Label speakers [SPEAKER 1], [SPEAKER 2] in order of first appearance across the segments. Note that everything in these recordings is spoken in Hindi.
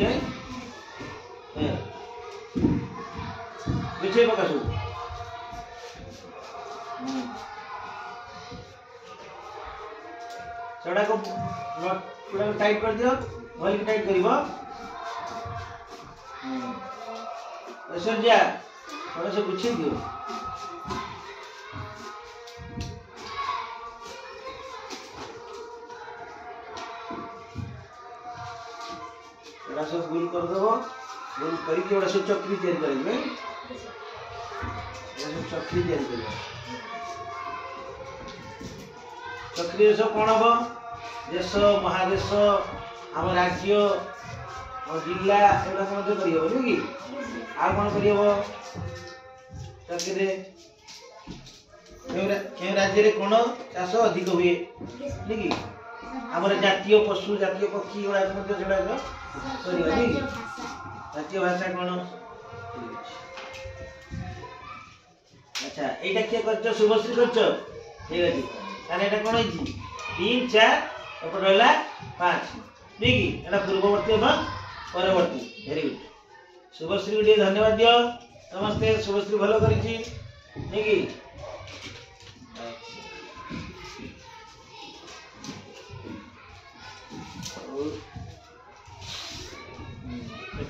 [SPEAKER 1] है पीछे पका सब सेटा को नट पूरा टाइट कर दियो भल के टाइट करिवो ऐसे जा थोड़ा से गुछी दियो एटा सब गोल कर देबो गोल करी के एटा सब चक्री तैयार करिवे एटा सब चक्री तैयार करिवे चक्री सब कोन हबो देश महादेश हम राज्य और जिला एटा मध्य करी हबो नि कि आ कोन करी हबो चक्री के राज्य रे कोन चाष अधिक हुए नि कि हमर जातीय पशु जातीय पक्षी गुडा मध्य जोडा करियो नि जातीय भाषा कोन अच्छा एटा के करछ शुभश्री करछ ठीक अछि ताने एटा कोन हिची 3 4 ऊपर रहला 5 ठीक एटा पूर्ववर्ती एवं परवर्ती वेरी गुड शुभश्री को धन्यवाद दियो नमस्ते शुभश्री भलो करिछि ठीक कि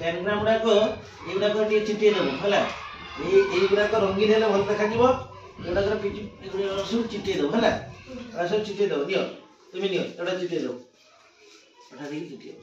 [SPEAKER 1] डायग्राम को एगुडा को टी चिटे देबो हला एगुडा को रंगीन हेले भल देखा जीवो एगुडा को पिची एगुडा सब चिटे देबो हला आ सब चिटे दो दियो तुम नियो एटा चिटे दो एटा दी चिटे दो